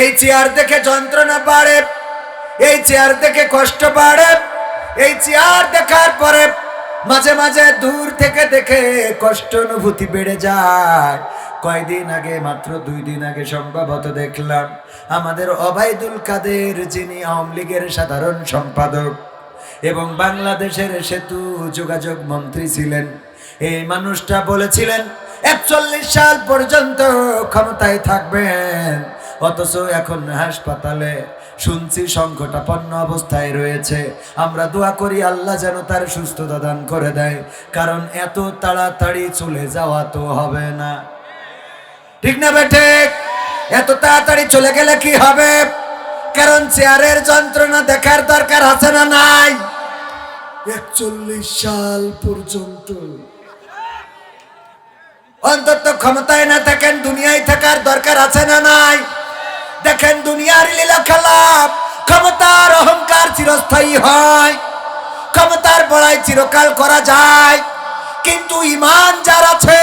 এই চেয়ার দেখে যন্ত্রণা বাড়ে, এই চেয়ার দেখে কষ্ট বাড়ে, এই চেয়ার দেখার পরে মাঝে মাঝে দূর থেকে দেখে কষ্ট অনুভূতি বেড়ে যায়। কয়দিন আগে, মাত্র 2 দিন আগে সম্ভবত দেখলাম আমাদের ওবায়দুল কাদের, যিনি আওয়ামী লীগের সাধারণ সম্পাদক এবং বাংলাদেশের সেতু যোগাযোগ মন্ত্রী ছিলেন, এই মানুষটা বলেছিলেন 41 সাল পর্যন্ত ক্ষমতায় থাকবেন, অথচ এখন হাসপাতালে শুনছি সংকটাপন্ন অবস্থায় রয়েছে। আমরা দোয়া করি আল্লাহ যেন তার সুস্থতা দান করে দেয়, কারণ এত তাড়াতাড়ি চলে যাওয়া তো হবে না, ঠিক না বেঠে? এত তাড়াতাড়ি চলে গেলে কি হবে? কারণ চেয়ারের যন্ত্রণা দেখার দরকার আছে না নাই? 41 সাল পর্যন্ত অন্তত ক্ষমতায় না থাকেন, দুনিয়ায় থাকার দরকার আছে না নাই? দেখেন দুনিয়ার লীলা খেলা, ক্ষমতার অহংকার চিরস্থায়ী হয়, ক্ষমতার বড়াই চিরকাল করা যায়, কিন্তু ঈমান যার আছে,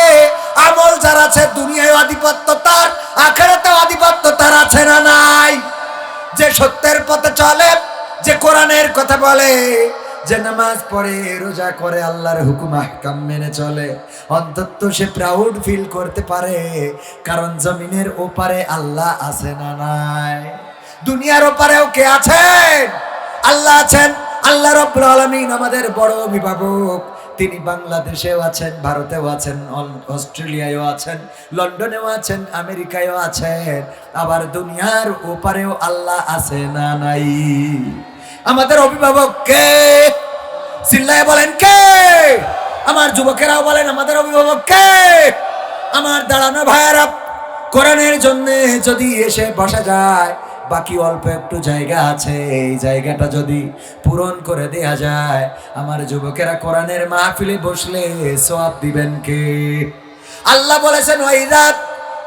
আমল যার আছে, দুনিয়ায় আধিপত্য তার, আখিরাতেও আধিপত্য তার আছে না নাই? যে সত্যের পথে চলে, যে কোরআনের কথা বলে, যে নামাজ পড়ে, রোজা করে, আল্লাহর হুকুম আহকাম মেনে চলে, অন্তত সে প্রাউড ফিল করতে পারে, কারণ জমিনের ওপারে আল্লাহ আছে না নাই? দুনিয়ার ওপারেও কে আছেন? আল্লাহ আছেন। আল্লাহ রাব্বুল আলামিন আমাদের বড় অভিভাবক, তিনি বাংলাদেশেও আছেন, ভারতেও আছেন, অস্ট্রেলিয়ায়ও আছেন, লন্ডনেও আছেন, আমেরিকায়ও আছেন, আবার দুনিয়ার ওপারেও আল্লাহ আছে না নাই? আমাদের অভিভাবক কে? চিল্লায় বলেন কে? আমার যুবকেরাও বলেন আমাদের অভিভাবক কে? আমার দাঁড়ানো ভাইয়েরা, কোরআনের জন্য যদি এসে বসা যায়, বাকি অল্প একটু জায়গা আছে, এই জায়গাটা যদি পূরণ করে দেয়া যায়, আমার যুবকেরা কোরআনের মাহফিলে বসলে সওয়াব দিবেন কে? আল্লাহ বলেছেন ওয়াইদা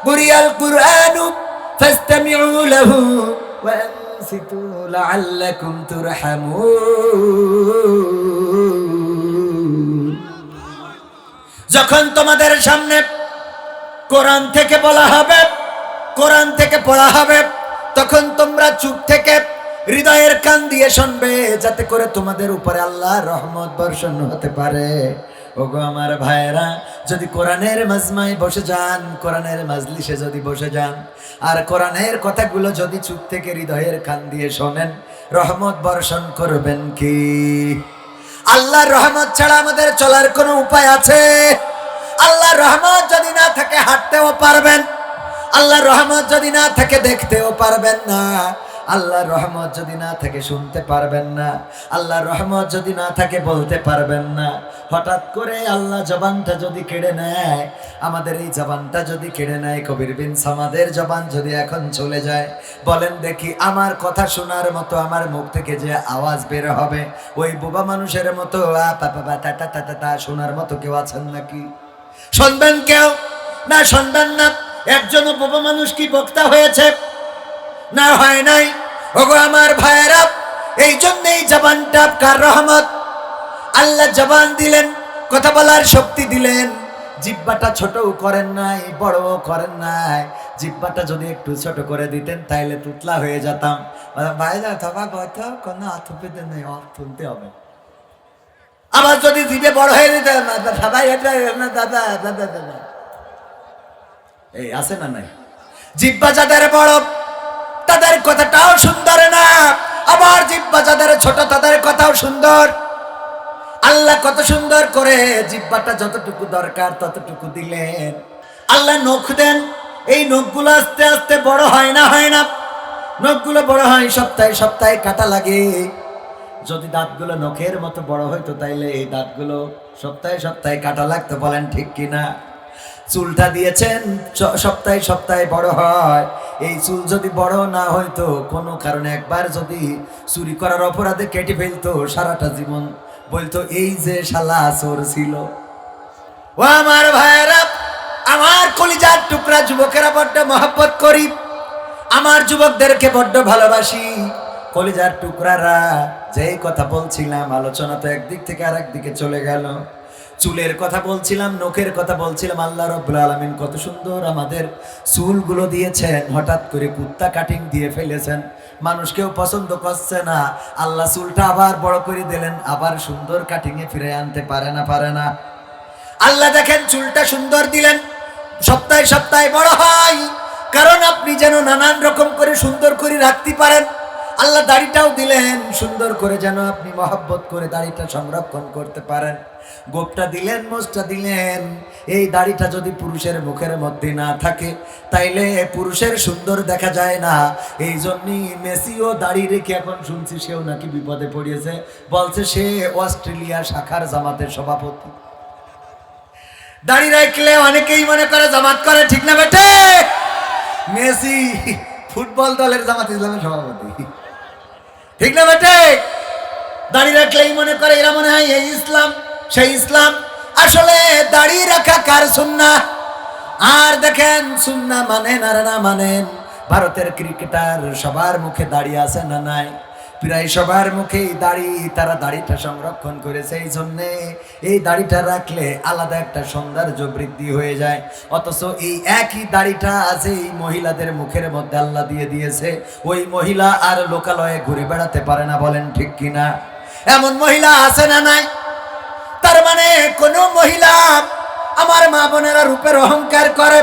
কুরিয়াল কুরআনু ফাসতামিউ লাহু ওয়া আনসিতু লাআল্লাকুম তুরহামুন। যখন তোমাদের সামনে কোরআন থেকে বলা হবে, কোরআন থেকে পড়া হবে, তখন তোমরা চুপ থেকে হৃদয়ের কান দিয়ে শুনবে, যাতে করে তোমাদের উপরে আল্লাহর রহমত বর্ষণ হতে পারে। ওগো আমার ভাইয়েরা, যদি কোরআনের মাজমায় বসে যান, কোরআনের মাজলিসে যদি বসে যান, আর কোরআনের কথাগুলো যদি চুপ থেকে হৃদয়ের কান দিয়ে শোনেন, রহমত বর্ষণ করবেন কি? আল্লাহর রহমত ছাড়া আমাদের চলার কোনো উপায় আছে? আল্লাহর রহমত যদি না থাকে হাঁটতেও পারবেন, আল্লাহর রহমত যদি না থাকে দেখতেও পারবেন না, আল্লাহর রহমত যদি না থাকে শুনতে পারবেন না, আল্লাহর রহমত যদি না থাকে বলতে পারবেন না। হঠাৎ করে আল্লাহ জবানটা যদি কেড়ে নেয়, আমাদের এই জবানটা যদি কেড়ে নেয়, কবির বিন সামাদের জবান যদি এখন চলে যায়, বলেন দেখি আমার কথা শোনার মতো আমার মুখ থেকে যে আওয়াজ বের হবে, ওই বোবা মানুষের মতো শোনার মতো কেউ আছেন নাকি? শুনবেন কেউ? না, শুনবেন না। একজনও বোবা মানুষ কি বক্তা হয়েছে? না, হয় নাই। ওগো আমার ভাইয়েরা, এই জন্যই জবানটা কার রহমত? আল্লাহ জবান দিলেন, কথা বলার শক্তি দিলেন, জিহ্বাটা ছোটও করেন নাই, বড়ও করেন নাই। জিহ্বাটা যদি একটু ছোট করে দিতেন তাইলে তুতলা হয়ে যেতাম। ভাইরা থাকা কথা কোনো আথুপিতে নেই, তুলতে হবে। আবার যদি জিভে বড় হয়ে দিতেন, ভাই এটা দাদা দাদা দাদা, এই আছে না নাই? জিহ্বা যাদের বড় তাদের কথাটাও সুন্দর না, আবার জিহ্বা যাদের ছোট তাদের কথাও সুন্দর। আল্লাহ কত সুন্দর করে জিহ্বাটা যতটুকু দরকার ততটুকু দিলেন। আল্লাহ নখ দেন, এই নখগুলো আস্তে আস্তে বড় হয় না, হয় না? নখগুলো বড় হয়, সপ্তাহে সপ্তাহে কাটা লাগে। যদি দাঁতগুলো নখের মতো বড় হইতো তাইলে এই দাঁতগুলো সপ্তাহে সপ্তাহে কাটা লাগতো, বলেন ঠিক কিনা? চুলটা দিয়েছেন সপ্তাহে সপ্তাহে বড় হয়, এই চুল যদি বড় না হইতো, কোনো কারণে একবার যদি চুরি করার অপরাধে কেটে ফেলতো, সারাটা জীবন বলতো এই যে শালা চোর ছিল। ও আমার ভাইয়েরা, আমার কলিজার টুকরা যুবকেরা, বড্ড মহব্বত করি, আমার যুবকদেরকে বড্ড ভালোবাসি। কলিজার টুকরারা, যেই কথা বলছিলাম, আলোচনা তো একদিক থেকে আরেক দিকে চলে গেল। চুলের কথা বলছিলাম, নখের কথা বলছিলাম। আল্লাহ রাব্বুল আলামিন কত সুন্দর আমাদের চুলগুলো দিয়েছেন, হঠাৎ করে কুত্তা কাটিং দিয়ে ফেলেছেন, মানুষ কেউ পছন্দ করছে না। আল্লাহ চুলটা আবার বড় করে দিলেন, আবার সুন্দর কাটিংয়ে ফিরে আনতে পারে না, পারে না? আল্লাহ দেখেন চুলটা সুন্দর দিলেন, সপ্তাহে সপ্তাহে বড় হয়, কারণ আপনি যেন নানান রকম করে সুন্দর করে রাখতে পারেন। আল্লাহ দাড়িটাও দিলেন সুন্দর করে, যেন আপনি মহব্বত করে দাড়িটা সংরক্ষণ করতে পারেন। গোপটা দিলেন, মোচটা দিলেন। এই দাড়িটা যদি পুরুষের মুখের মধ্যে না থাকে, তাইলে পুরুষের সুন্দর দেখা যায় না। এই জন্যই মেসিও দাড়ি রেখে এখন শুনছি সেও নাকি বিপদে পড়িয়েছে, বলছে সে অস্ট্রেলিয়া শাখার জামাতের সভাপতি। দাড়ি রাখলে অনেকেই মনে করে জামাত করে, ঠিক না বেটে? মেসি ফুটবল দলের জামাত ইসলামের সভাপতি, ঠিক না বেটে? দাড়ি রাখলেই মনে করে এরা মনে হয় এই ইসলাম সেই ইসলাম। আসলে দাড়ি রাখা কার সুন্নাহ? আর দেখেন সুন্নাহ মানেন আর না মানেন, ভারতের ক্রিকেটার সবার মুখে দাড়ি আছে না নাই? প্রায় সবার মুখেই দাড়ি, তারা দাড়িটা সংরক্ষণ করেছে। এই জন্যে এই দাড়িটা রাখলে আলাদা একটা সৌন্দর্য বৃদ্ধি হয়ে যায়। অথচ এই একই দাড়িটা আছে এই মহিলাদের মুখের মধ্যে আল্লাহ দিয়ে দিয়েছে, ওই মহিলা আর লোকালয়ে ঘুরে বেড়াতে পারে না, বলেন ঠিক কিনা? এমন মহিলা আছে না নাই? তার মানে কোন মহিলা, আমার মা বোনেরা রূপের অহংকার করে,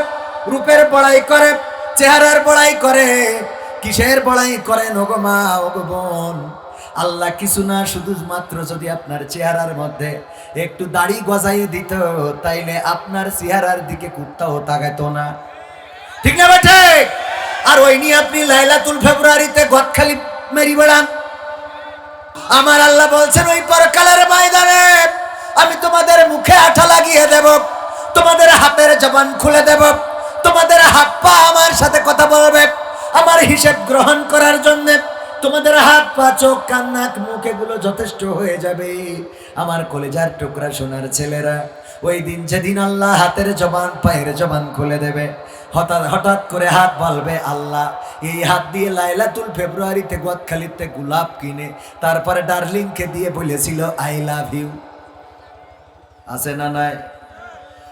রূপের বড়াই করে, চেহারার বড়াই করে, কিসের বড়াই করেন ওগো মা, ওগো বোন? আল্লাহ কিছু না, শুধুমাত্র যদি আপনার চেহারার মধ্যে একটু দাড়ি গজাইয়ে দিত, তাইলে আপনার চেহারার দিকে কুত্তাও তাকাতো না, ঠিক না বেঠে? আর ওই নিয়ে আপনি লাইলাতুল ফেব্রুয়ারিতে গদখালি মেরি বেড়ান। আমার আল্লাহ বলছেন ওই পরকালের ময়দানে আমি তোমাদের মুখে আঠা লাগিয়ে দেব, তোমাদের হাতের জবান খুলে দেব, তোমাদের হাত পা আমার সাথে কথা বলবে আমার হিসাব গ্রহণ করার জন্য। তোমাদের হাত পা চোখ কান নাক মুখ এগুলো যথেষ্ট হয়ে যাবে। আমার কলেজার টুকরা সোনার ছেলেরা, ওই দিন যেদিন আল্লাহ হাতের জবান পায়ের জবান খুলে দেবে, হঠাৎ হঠাৎ করে হাত বলবে আল্লাহ এই হাত দিয়ে লাইলাতুল ফেব্রুয়ারিতে গদখালিতে গোলাপ কিনে তারপরে ডার্লিংকে দিয়ে বলেছিল আই লাভ ইউ, আছে না নাই?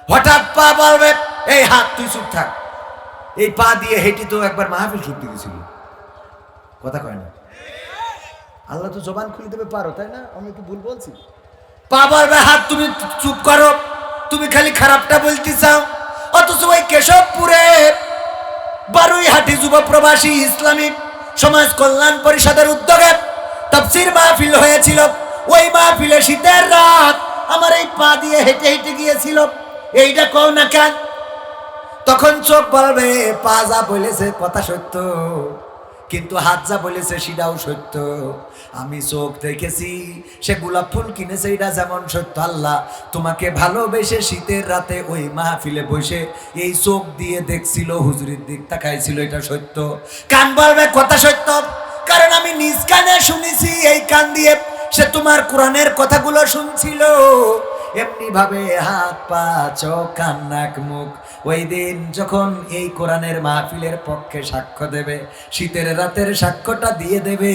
হঠাৎ পা বলবে এই হাত তুই চুপ থাক, এই পা দিয়ে হেঁটে তো একবার মাহফিল শুনতে গেছিল, কথা কয় না? আল্লাহ তো জবান খুলে দেবে, পারো তাই না? আমি কি ভুল বলছি? পা বলবে হাত তুমি চুপ করো, তুমি খালি খারাপটা বলতে চাও। অথচ ওই কেশবপুরে বারুইহাটি যুব প্রবাসী ইসলামিক সমাজ কল্যাণ পরিষদের উদ্যোগে তাফসীর মাহফিল হয়েছিল। ওই মাহফিলে শীতের রাত আমার এই পা দিয়ে হেঁটে হেঁটে গিয়েছিল, এইটা কও না কেন? তখন চোখ বলবে পা যা বলেছে কথা সত্য, কিন্তু হাত যা বলেছে সেটাও সত্য। আমি চোখ দেখেছি সে গোলাপ ফুল কিনেছে, এটা যেমন সত্য। আল্লাহ তোমাকে ভালোবেসে শীতের রাতে ওই মাহফিলে বসে এই চোখ দিয়ে দেখছিল, হুজুরির দিক তাকাইছিল, এটা সত্য। কান বলবে কথা সত্য, কারণ আমি নিজ কানে শুনেছি, এই কান দিয়ে সে তোমার কোরআনের কথাগুলো শুনছিল। এমনি ভাবে হাত পা চোখ কান নাক মুখ ওই দিন যখন এই কোরআনের মাহফিলের পক্ষে সাক্ষ্য দেবে, শীতের রাতের সাক্ষ্যটা দিয়ে দেবে,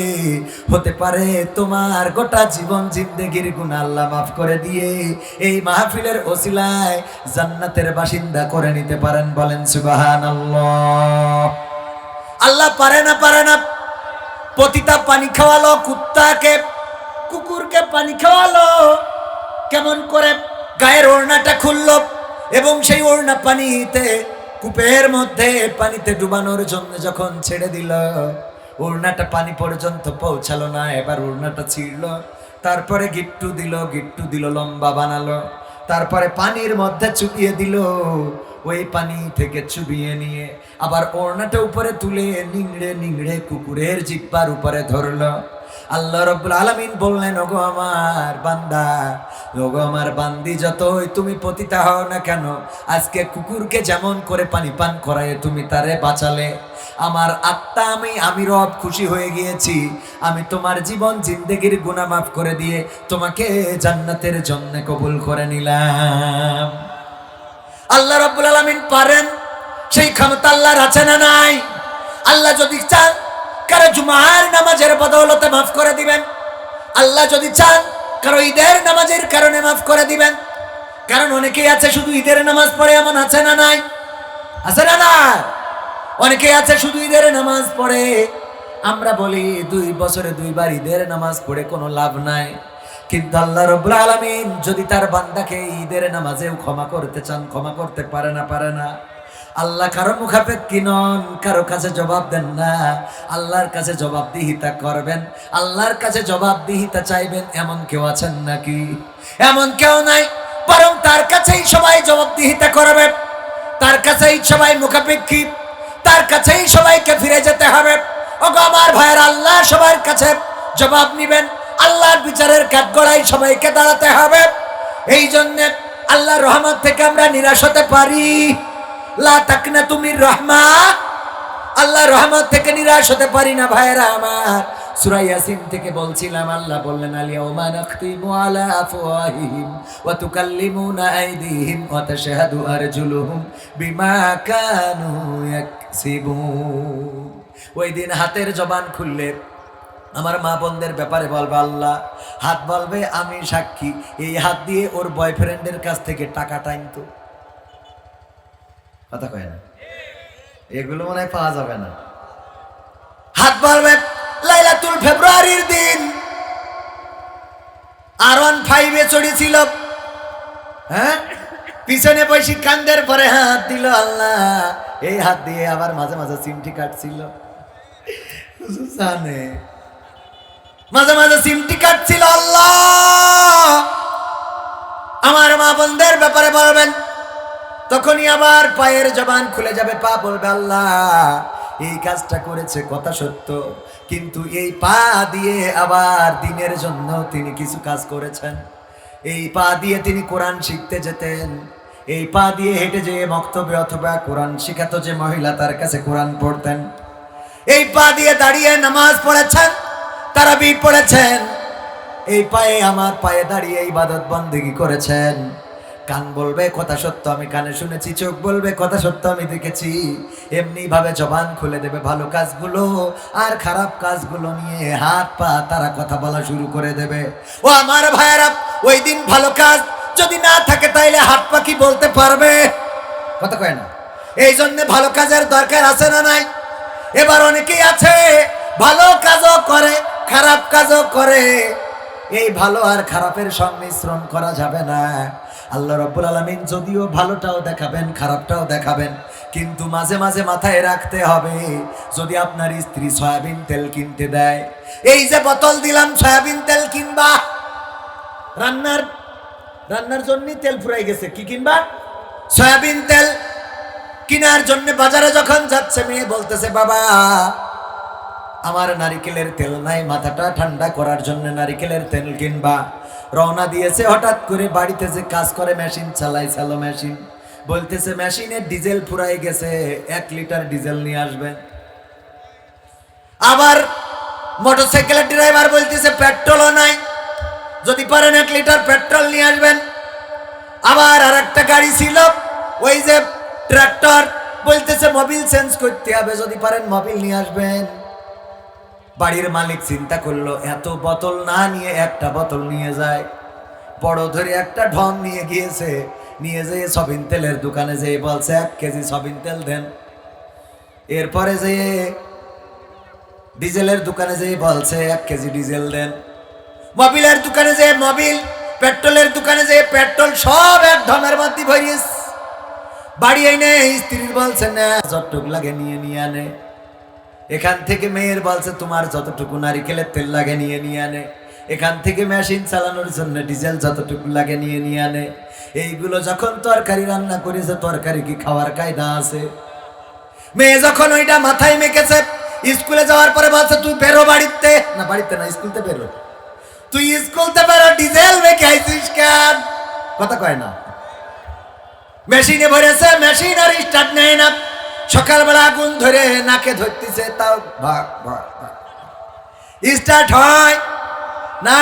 হতে পারে তোমার গোটা জীবন জিন্দেগির গুনাহ আল্লাহ মাফ করে দিয়ে এই মাহফিলের ওসিলায় জান্নাতের বাসিন্দা করে নিতে পারেন, বলেন সুবহানাল্লাহ। আল্লাহ পারে না, পারে না? পতিতা পানি খাওয়ালো কুত্তাকে, কুকুরকে পানি খাওয়ালো কেমন করে? গায়ের ওড়নাটা খুললো এবং সেই ওড়না পানিতে কূপের মধ্যে পানিতে ডুবানোর জন্য যখন ছেড়ে দিল, ওড়নাটা পানি পর্যন্ত পৌঁছালো না। এবার ওড়নাটা ছিঁড়লো, তারপরে গিট্টু দিল লম্বা বানালো, তারপরে পানির মধ্যে চুবিয়ে দিল। ওই পানি থেকে চুবিয়ে নিয়ে আবার ওড়নাটা উপরে তুলে নিংড়ে নিংড়ে কুকুরের জিহ্বার উপরে ধরলো। আল্লাহ রাব্বুল আলামিন বললেন ওগো আমার বান্দা, ওগো আমার বান্দি, যতই তুমি পতিতা হও না কেন, আজকে কুকুরকে যেমন করে পানি পান করায় তুমি তারে বাঁচালে, আমার আত্মা আমি রব খুশি হয়ে গিয়েছি। আমি তোমার জীবন জিন্দেগির গুনাহ মাফ করে দিয়ে তোমাকে জান্নাতের জন্য কবুল করে নিলাম। আল্লাহ রাব্বুল আলামিন পারেন, সেই ক্ষমতা আল্লাহর আছে না নাই? আল্লাহ যদি চান কারো জুমার নামাজের বদৌলতে মাফ করে দিবেন, আল্লাহ যদি চান কারো ঈদের নামাজের কারণে মাফ করে দিবেন, কারণ অনেকেই আছে শুধু ঈদের নামাজ পড়ে, এমন আছে না নাই? আছে না না? অনেকেই আছে শুধু ঈদের নামাজ পড়ে। আমরা বলি 2 বছরে 2 বার ঈদের নামাজ পড়ে কোনো লাভ নাই, কিন্তু আল্লাহ রাব্বুল আলামিন যদি তার বান্দাকে ঈদের নামাজেও ক্ষমা করতে চান, ক্ষমা করতে পারে না, পারে না। আল্লাহ কারো মুখাপেক্ষী নন, কারো কাছে জবাব দেন না। আল্লাহর কাছে জবাবদিহিতা করবেন, আল্লাহর কাছে জবাবদিহিতা চাইবেন, এমন কেউ আছেন নাকি? এমন কেউ নাই, বরং তার কাছেই সবাই জবাবদিহিতা করবে, তার কাছেই সবাই মুখাপেক্ষী, তার কাছেই সবাইকে ফিরে যেতে হবে। ওগো আমার ভাইয়ের, আল্লাহ সবার কাছে জবাব নিবেন, আল্লাহর বিচারের কাঠগড়ায় সবাইকে দাঁড়াতে হবে। এই জন্য আল্লাহর রহমত থেকে আমরা নিরাশ হতে পারি। লা তাকনাতু মির রাহমা, আল্লাহর রহমত থেকে নিরাশ হতে পারি না ভাইয়েরা আমার। সূরা ইয়াসিন থেকে বলছিলাম, আল্লাহ বললেন আল-ইয়াউমা নাখতিমু আলা আফওয়াহিহিম ওয়া তুকাল্লিমুনা আইদিহিম ওয়া তাশহাদু আরজুলুহুম বিমা কানু ইয়াকসিবুন। ওই দিন হাতের জবান খুললে আমার মা বোনদের ব্যাপারে বলবে আল্লাহ, হাত বলবে আমি সাক্ষী, এই হাত দিয়ে ওর বয়ফ্রেন্ডের কাছ থেকে টাকা টাইনতো। কথা কয় না, এগুলো মনে হয় পাওয়া যাবে না। হাত বলবে লাইলাতুল ফেব্রুয়ারির দিন R15 চড়েছিল, হ্যাঁ, পিছনে বসে কান্দের পরে হাত দিল, আল্লাহ এই হাত দিয়ে আবার মাঝে মাঝে চিমটি কাটছিল, জানে মাঝে মাঝে চিমটি কাটছিল। আল্লাহ আমার মা বোনদের ব্যাপারে বলবেন, তখনই আবার পায়ের জবান খুলে যাবে, পা বলবে আল্লাহ এই কাজটা করেছে কথা সত্য, কিন্তু এই পা দিয়ে আবার দিনের জন্য তিনি কিছু কাজ করেছেন। এই পা দিয়ে তিনি কোরআন শিখতে যেতেন, এই পা দিয়ে হেঁটে যেয়ে বক্তব্য অথবা কোরআন শিখাতো যে মহিলা, তার কাছে কোরআন পড়তেন। এই পা দিয়ে দাঁড়িয়ে নামাজ পড়েছেন, তারাবি পড়েছেন, এই পায়ে আমার পায়ে দাঁড়িয়ে ইবাদত বন্দেগী করেছেন। কান বলবে কথা সত্য, আমি কানে শুনেছি, চোখ বলবে কথা সত্য, আমি দেখেছি। এমনি ভাবে জবান খুলে দেবে ভালো কাজগুলো, আর খারাপ কাজগুলো নিয়ে হাত পা তারা কথা বলা শুরু করে দেবে। ও আমার ভাইয়েরা, ওই দিন ভালো কাজ যদি না থাকে তাইলে হাত পা কি বলতে পারবে? কথা কয় না। এই জন্য ভালো কাজের দরকার আছে না নাই? এবার অনেকেই আছে ভালো কাজও করে খারাপ কাজও করে, এই ভালো আর খারাপের সংমিশ্রণ করা যাবে না। আল্লাহ রাব্বুল আলামিন যদিও ভালোটাও দেখাবেন খারাপটাও দেখাবেন, কিন্তু মাঝে মাঝে মাথায় রাখতে হবে, যদি আপনার স্ত্রী সয়াবিন তেল কিনতে দেয়, এই যে বোতল দিলাম সয়াবিন তেল কিনবা, রান্নার জন্য তেল ফুরাই গেছে, কি কিনবা? সয়াবিন তেল কেনার জন্য বাজারে যখন যাচ্ছে, মেয়ে বলতেছে বাবা আমার নারিকেলের তেল নাই, মাথাটা ঠান্ডা করার জন্য নারিকেলের তেল কিনবা। রওনা দিয়েছে, হঠাৎ করে বাড়িতে যে কাজ করে মেশিন চালাই, চালো মেশিন, বলতেছে মেশিনের ডিজেল ফুরাই গেছে, 1 লিটার ডিজেল নিয়ে আসবেন। আবার মোটরসাইকেলের ড্রাইভার বলতেছে পেট্রোলও নাই, যদি পারেন 1 লিটার পেট্রোল নিয়ে আসবেন। আবার আর একটা গাড়ি ছিল ওই যে ট্রাক্টর, বলতেছে মোবিল চেঞ্জ করতে হবে, যদি পারেন মোবিল নিয়ে আসবেন। বাড়ির মালিক চিন্তা করলো এত বোতল না নিয়ে একটা বোতল নিয়ে যায়, বড় ধরে একটা ঢং নিয়ে গিয়েছে, নিয়ে যেয়ে সয়াবিন তেলের দোকানে যেয়ে বলছে 1 কেজি সয়াবিন তেল দেন। এরপরে যেয়ে ডিজেলের দোকানে যেয়ে বলছে 1 কেজি ডিজেল দেন। মোবিলের দোকানে যেয়ে মোবিল, পেট্রোলের দোকানে যেয়ে পেট্রোল, সব এক ঢমের মধ্যে ভরিস। বাড়ি এনে স্ত্রীর বলছে না যতটুকু লাগে নিয়ে আনে। এখান থেকে মেয়ের বলছে তোমার যতটুকু নারিকেলের তেল লাগে নিয়ে আনে। এখান থেকে মেশিন চালানোর জন্য ডিজেল যতটুকু লাগে নিয়ে আনে। এইগুলো যখন তরকারি রান্না করেছে, তরকারি কি খাওয়ার কায়দা আছে? মেয়ে যখন ওইটা মাথায় মেখেছে, স্কুলে যাওয়ার পরে বলছে তুই বেরো বাড়িতে, না বাড়িতে না স্কুলতে বেরো, তুই স্কুলতে বেরো, ডিজেল মেখে আইছিস কেন? কথা কয় না। মেশিনে ভরেছে, মেশিন আর স্টার্ট নেয় না। সকালবেলা আগুন ধরে নাকে ধরতেছে, তাও স্টার্ট হয়। না,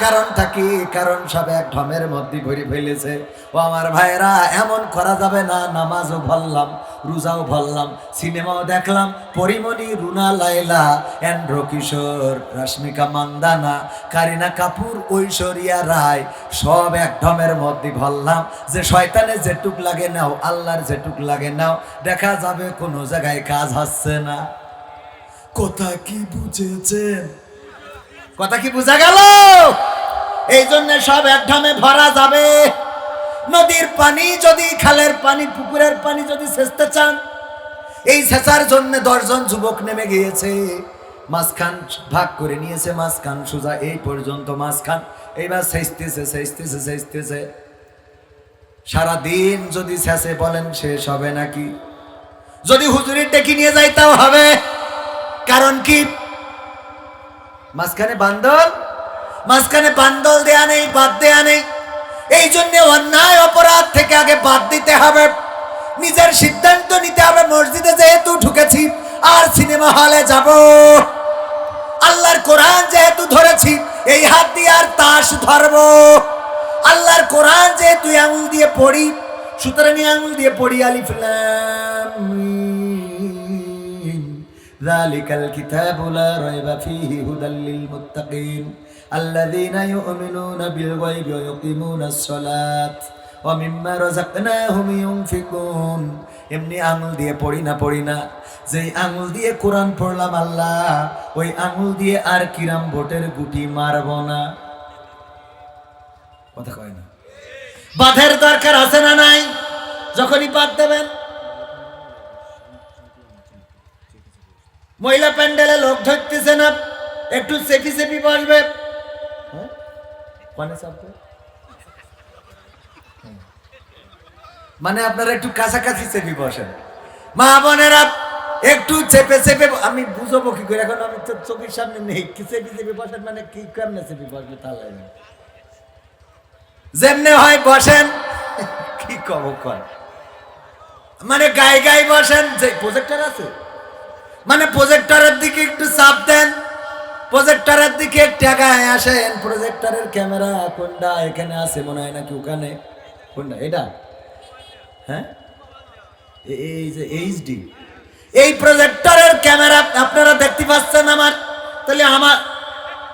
কারণটা কি? কারণ সব এক ঢমের মধ্যে ভরে ফেলেছে। ও আমার ভাইরা, এমন করা যাবে না। নামাজও ভরলাম, রোজাও ভরলাম, সিনেমাও দেখলাম, পরিমণি, রুনা লায়লা, এন্ড্রো কিশোর, রশ্মিকা মান্দানা, কারিনা কাপুর, ঐশ্বরিয়া রায়, সব এক ঢমের মধ্যে ভরলাম। যে শয়তানের যেটুক লাগে নাও, আল্লাহর যেটুক লাগে নাও, দেখা যাবে কোনো জায়গায় কাজ হচ্ছে না। কথা কি বুঝেছেন? কথা কি বোঝা গেল? এই জন্য সব এক ঢামে ভরা যাবে। নদীর পানি যদি, খালের পানি, পুকুরের পানি যদি সেচতে চান, এই সেচার জন্য 10 জন যুবক নেমে গিয়েছে। মাঝখান ভাগ করে নিয়েছে, মাঝখান সোজা এই পর্যন্ত মাঝখান। এইবার সেচতেছে। সারাদিন যদি শেষে বলেন শেষ হবে নাকি? যদি হুজুরির ডেকে নিয়ে যাইতেও হবে। কারণ কি? মাঝখানে বান্দল দেয়া নেই, বাদ দেয়া নেই। এই জন্য অন্যায় অপরাধ থেকে আগে বাদ দিতে হবে, নিজের সিদ্ধান্ত নিতে হবে। মসজিদে যেহেতু ঢুকেছি, আর সিনেমা হলে যাব। আল্লাহর কোরআন যেহেতু ধরেছি, এই হাত দিয়ে আর তাস ধরবো। আল্লাহর কোরআন যেহেতু আঙুল দিয়ে পড়ি, সুতরাং আঙুল দিয়ে পড়ি আলিফ লাম মিম, যালিকাল কিতাবু লা রাইবা ফীহি হুদাল লিল মুত্তাকিন আল্লাযীনা ইউমিনুনা বিল গায়বি ওয়া ইউকিমুনাস সালাত ওয়া মিম্মা রাযাকনাহুম ইউনফিকুন। এমনি আঙুল দিয়ে পড়ি না। যেই আঙুল দিয়ে কোরআন পড়লাম আল্লাহ, ওই আঙুল দিয়ে আর কিরাম ভোটের গুটি মারব না। কথা কয় না? বাঁধের দরকার আছে না নাই? যখনই বাদ দেবেন, মহিলা প্যান্ডেলে লোক ধরতেছে না, একটু চেপি বসবে। মানে আপনারা একটু কাছাকাছি চেপি বসেন। মা বোনেরা একটু চেপে আমি বুঝবো কি করে? এখন আমি তো চোখের সামনে নেই। কি চেপি বসেন মানে কি? কেমনে চেপি বসবে? তাহলে যেমনে হয় বসেন। কি কর মানে গায়ে বসেন। যে প্রজেক্টর আছে, মানে প্রজেক্টরের দিকে একটু চাপ দেন, প্রজেক্টরের দিকে টাকায় আসেন। প্রজেক্টরের ক্যামেরা কোনটা? এখানে আছে মনে হয় নাকি ওখানে? কোনটা এটা? হ্যাঁ, এই যে এইচডি, এই প্রজেক্টরের ক্যামেরা আপনারা দেখতে পাচ্ছেন আমার। তাহলে আমার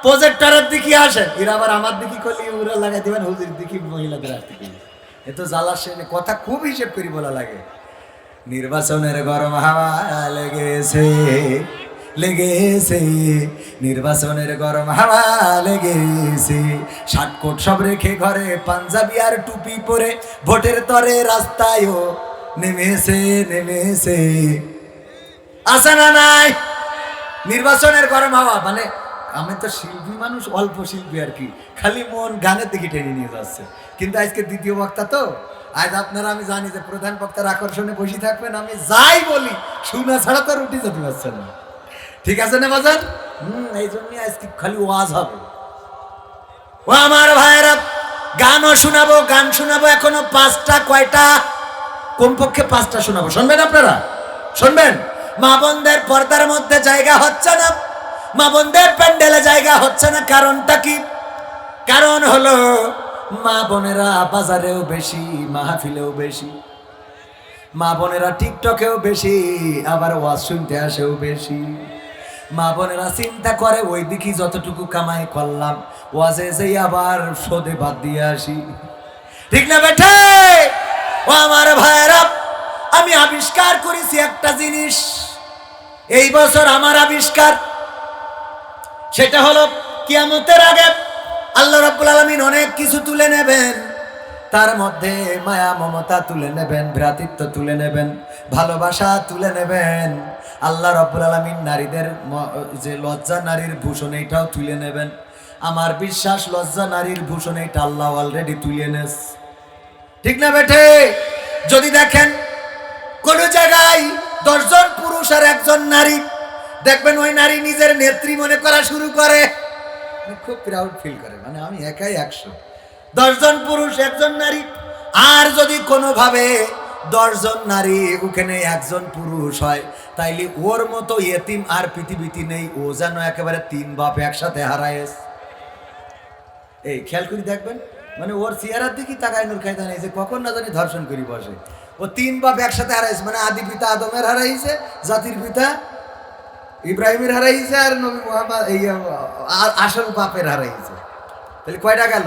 প্রজেক্টরের দিকে আসেন। এরা আবার আমার দিকে করলে ওরা লাগাই দিবেন হুজুরের দিকে, মহিলাদের আসতে। এ তো জ্বালার সেনে কথা খুব হিসেব করি বলা লাগে। নির্বাচনের গরম হাওয়া লেগেছে, নির্বাচনের গরম হাওয়া লেগেছে। শার্টকোট সব রেখে ঘরে, পাঞ্জাবি আর টুপি পরে ভোটের তরে রাস্তায়ও নেমেছে। আছে না নাই? নির্বাচনের গরম হাওয়া মানে আমি তো শিল্পী মানুষ, অল্প শিল্পী আর কি, খালি মন গানের দিকে টেনে নিয়ে যাচ্ছে। কিন্তু আজকে দ্বিতীয় বক্তা তো, আজ আপনারা আমি জানি যে প্রধান বক্তার আকর্ষণে বসে থাকবেন। আমি যাই বলি শোনা ছাড়া তো রুটি যেতে পারছেন না। ঠিক আছে না বাজান? এই জন্যই আজকে খালি ওয়াজ হবে। ও আমার ভাইয়েরা, গান শোনাবো। এখনো 5টা, কয়টা? কমপক্ষে 5টা শোনাবো। শুনবেন আপনারা? শুনবেন? মা বোনদের পর্দার মধ্যে জায়গা হচ্ছে না, মা বোনদের প্যান্ডেলে জায়গা হচ্ছে না। কারণটা কি? কারণ হলো মা বোনেরা বাজারেও বেশি, মাহফিলেও বেশি, মা বোনেরা টিকটকেও বেশি, আবার ওয়াজ শুনতে আসেও বেশি। মা বোনেরা চিন্তা করে ওই দিকে যতটুকু কামাই করলাম, ওয়াজে যেই আবার সোদে বাদ দিয়ে আসি। ঠিক না বেঠে? ও আমার ভাইয়েরা, আমি আবিষ্কার করেছি একটা জিনিস এই বছর। আমার আবিষ্কার সেটা হলো কিয়ামতের আগে আল্লাহ রাব্বুল আলামিন অনেক কিছু তুলে নেবেন। তার মধ্যে মায়া মমতা তুলে নেবেন, ভ্রাতৃত্ব তুলে নেবেন, ভালোবাসা তুলে নেবেন। আল্লাহ রাব্বুল আলামিন নারীদের যে লজ্জা নারীর ভূষণ, এইটাও তুলে নেবেন। আমার বিশ্বাস লজ্জা নারীর ভূষণ এইটা আল্লাহ অলরেডি তুলে নেস। ঠিক না বেঠে? যদি দেখেন কোন জায়গায় 10 জন পুরুষ আর 1 জন নারী, দেখবেন ওই নারী নিজের নেত্রী মনে করা শুরু করে, খুব প্রাউড ফিল করে, মানে আমি একাই 100। 10 জন পুরুষ 1 জন নারী। আর যদি কোনোভাবে 10 জন নারী ওখানে 1 জন পুরুষ হয়, তাইলে ওর মতো ইয়েতিম আর পৃথিবীতে নেই। ও যেন একেবারে 3 বাপ একসাথে হারায়। এই খেয়াল করে দেখবেন, মানে ওর চেহারার দিকে তাকায় নূর খায়দান এই যে কখন না জানি ধর্ষণ করি বসে। ও 3 বাপ একসাথে হারাইছে, মানে আদি পিতা আদমের হারাইছে, জাতির পিতা ইব্রাহিমের হারাইছে, আর নবী মুহাম্মদ এই আসল বাপের হারাইছে। তাহলে কয়টা গেল?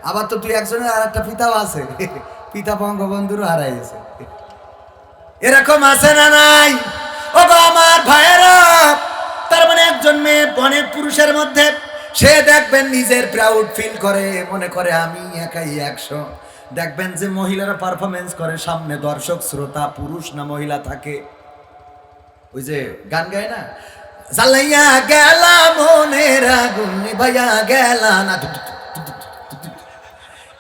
আবার তো তুই একজনের আর একটা পিতাও আছে, পিতা বঙ্গবন্ধুরও হারাইছে। এরকম আছে না নাই? ও গো আমার ভাইয়েরা, তার মানে একজন মেয়ে অনেক পুরুষের মধ্যে সে দেখবেন নিজের প্রাউড ফিল করে, মনে করে আমি একাই 100। দেখবেন যে মহিলারা পারফরমেন্স করে, সামনে দর্শক শ্রোতা পুরুষ না মহিলা থাকে। ওই যে গান গায় না, জ্বালাইয়া গেলা মনের আগুন নিভাইয়া গেলা না,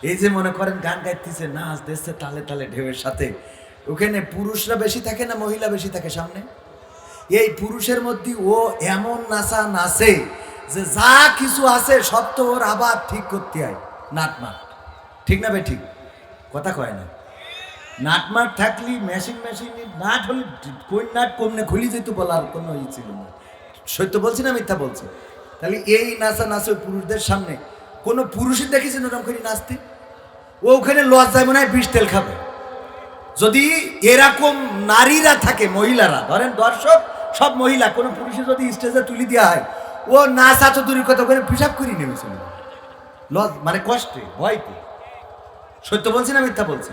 এই যে মনে করেন গান গাইতেছে, নাচ দিচ্ছে তালে তালে ঢেউয়ের সাথে। ওখানে পুরুষরা বেশি থাকে না মহিলা বেশি থাকে সামনে? এই পুরুষের মধ্যে ও এমন নাচা নাচে যে যা কিছু আছে সব তো ওর আবার ঠিক করতে হয়। নাটমাট ঠিক না ভাই? ঠিক কথা কয় না? নাটমাট থাকলি মেশিন নাট হলে কোন নাট কমনে খুলি যেত বলার কোনো ই ছিল না। সত্য বলছি না মিথ্যা বলছি? তাহলে এই নাচা নাচে পুরুষদের সামনে কোনো পুরুষই দেখেছেন ওরকম করে নাচতে? ও ওখানে লজ্জায় মনে হয় বিষ তেল খাবে। যদি এরকম নারীরা থাকে, মহিলারা ধরেন দর্শক সব মহিলা, কোনো পুরুষে যদি স্টেজে তুলি দেওয়া হয়, ও নাচা তো দূরের কথা, ওখানে পিসাব করে নেমেছিল মানে কষ্টে ভয়তে। সত্য বলছি না মিথ্যা বলছি?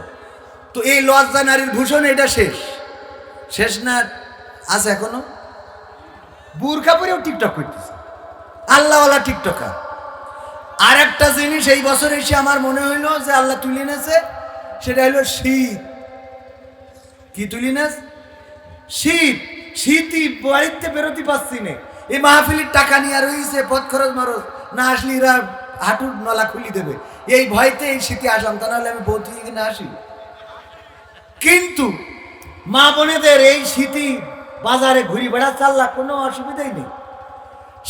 তো এই লজ্জা নারীর ভূষণ এটা শেষ না আছে এখনো? বুরখা পরেও টিকটক করতেছে, আল্লাহওয়ালা টিকটকার। আর একটা জিনিস এই বছর এসে আমার মনে হইলো যে আল্লাহ তুলে এনেছে, সেটা হলো শীত। কি তুলি না? শীতই বাড়িতে বেরোতে পারছি না। এই মাহফিলের টাকা নিয়ে রয়েছে, পথ খরচ মারজ না আসলে এরা হাঁটুর নলা খুলি দেবে, এই ভয়তে এই শীতে আসলাম, তা নাহলে আমি বউ থেকে কিনে আসি। কিন্তু মা বোনেদের এই শীতে বাজারে ঘুরি বেড়া চাল্লা কোনো অসুবিধাই নেই।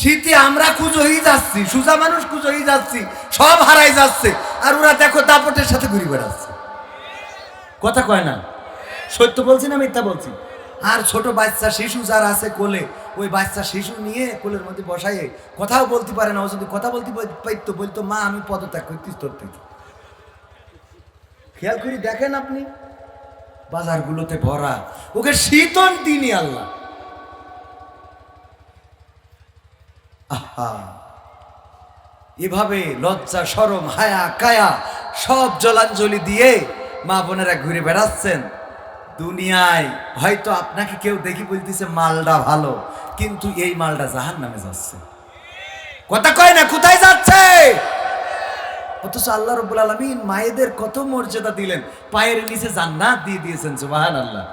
শীতে আমরা খুঁজো হয়ে যাচ্ছি, সুজা মানুষ খুঁজো হয়ে যাচ্ছি, সব হারাই যাচ্ছে, আর ওরা দেখো দাপটের সাথে ঘুরি বেড়াচ্ছে। কথা কয় না? সত্য বলছি না মিথ্যা বলছি? আর ছোট বাচ্চা শিশু যারা আছে কোলে, ওই বাচ্চা শিশু নিয়ে কোলের মধ্যে বসাইয়ে কথাও বলতে পারে না। ও যদি কথা বলতে পারতো, বলতো মা আমি পদত্যাগ করতেছি তোর থেকে। খেয়াল করে দেখেন আপনি, বাজারগুলোতে ভরা, ওকে শীতল দিনই আল্লাহ। আহা, এভাবে লজ্জা শরম হায়া কায়া সব জলাঞ্জলি দিয়ে মা বোনেরা ঘুরে বেড়াচ্ছেন দুনিয়ায়। হয়তো আপনাকে কেউ দেখি বলতেছে মালটা ভালো, কিন্তু এই মালটা জাহান্নামে যাচ্ছে। কথা কয় না? কোথায় যাচ্ছে? অথচ আল্লাহ রাব্বুল আলামিন মায়েদের কত মর্যাদা দিলেন, পায়ের নিচে জান্নাত দিয়ে দিয়েছেন। সুবহানাল্লাহ।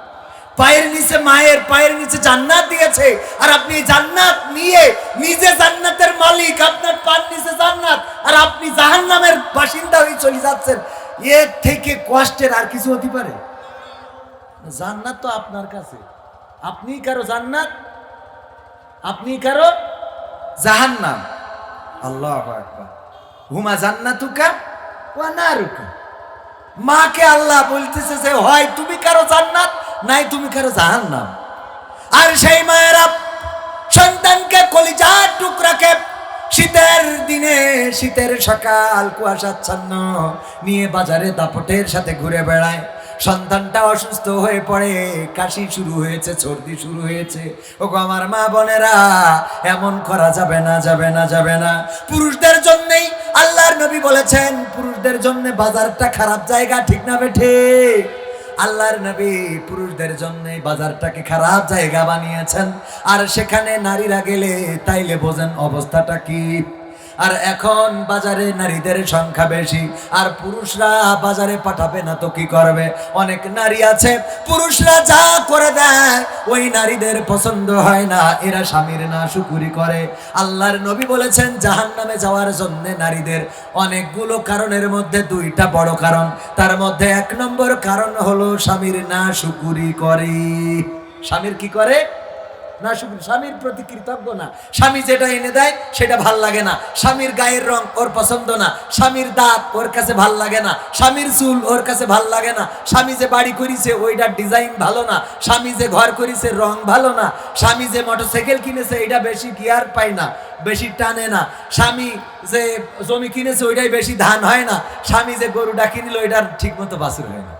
পায়ের নিচে, মায়ের পায়ের নিচে জান্নাত দিয়েছে, আর আপনি জান্নাত নিয়ে নিজে জান্নাতের মালিক, আপনার পায়ের নিচে জান্নাত, আর আপনি জাহান্নামের বাসিন্দা হয়ে চলে যাচ্ছেন। এর থেকে কষ্টের আর কিছু হতে পারে? জান্নাত তো আপনার কাছে, আপনি কারো জান্নাত, আপনি কারো জাহান্নাম। আল্লাহু আকবার। হুমা জান্নাতুকা ওয়া নারুকা। মাকে আল্লাহ বলতেছে যে হয় তুমি কারো জান্নাত, নাই তুমি কারো জাহান্নাম। আর সেই মায়েরা সন্তানকে কলিজার টুকরাকে শীতের দিনে, শীতের সকাল কুয়াশাচ্ছন্ন নিয়ে বাজারে দাপটের সাথে ঘুরে বেড়ায়। সন্তানটা অসুস্থ হয়ে পড়ে, কাশি শুরু হয়েছে, সর্দি শুরু হয়েছে। ওগো আমার মা বোনেরা, এমন করা যাবে না, যাবে না, যাবে না। পুরুষদের জন্যই আল্লাহর নবী বলেছেন, পুরুষদের জন্য বাজারটা খারাপ জায়গা। ঠিক না বেঠে? আল্লাহর নবী পুরুষদের জন্য বাজারটাকে খারাপ জায়গা বানিয়েছেন, আর সেখানে নারীরা গেলে তাইলে বোঝেন অবস্থাটা কি। আর এখন বাজারে নারীদের সংখ্যা বেশি, আর পুরুষরা বাজারে পাঠাবে না তো কি করবে? অনেক নারী আছে পুরুষরা যা করে দেয় ওই নারীদের পছন্দ হয় না, এরা স্বামীর নাশুকুরি করে। আল্লাহর নবী বলেছেন জাহান্নামে যাওয়ার জন্য নারীদের অনেকগুলো কারণের মধ্যে 2টা বড় কারণ, তার মধ্যে 1 নম্বর কারণ হলো স্বামীর নাশুকুরি করে। স্বামীর কি করে? না শুকর, স্বামীর প্রতি কৃতজ্ঞ না। স্বামী যেটা এনে দেয় সেটা ভাল লাগে না। স্বামীর গায়ের রং ওর পছন্দ না, স্বামীর দাঁত ওর কাছে ভাল লাগে না, স্বামীর চুল ওর কাছে ভাল লাগে না, স্বামী যে বাড়ি করেছে ওইটার ডিজাইন ভালো না, স্বামী যে ঘর করেছে রং ভালো না, স্বামী যে মোটরসাইকেল কিনেছে এটা বেশি গিয়ার পায় না, বেশি টানে না, স্বামী যে জমি কিনেছে ওইটাই বেশি ধান হয় না, স্বামী যে গরুটা কিনলো ওইটার ঠিক মতো বাছুর হয় না।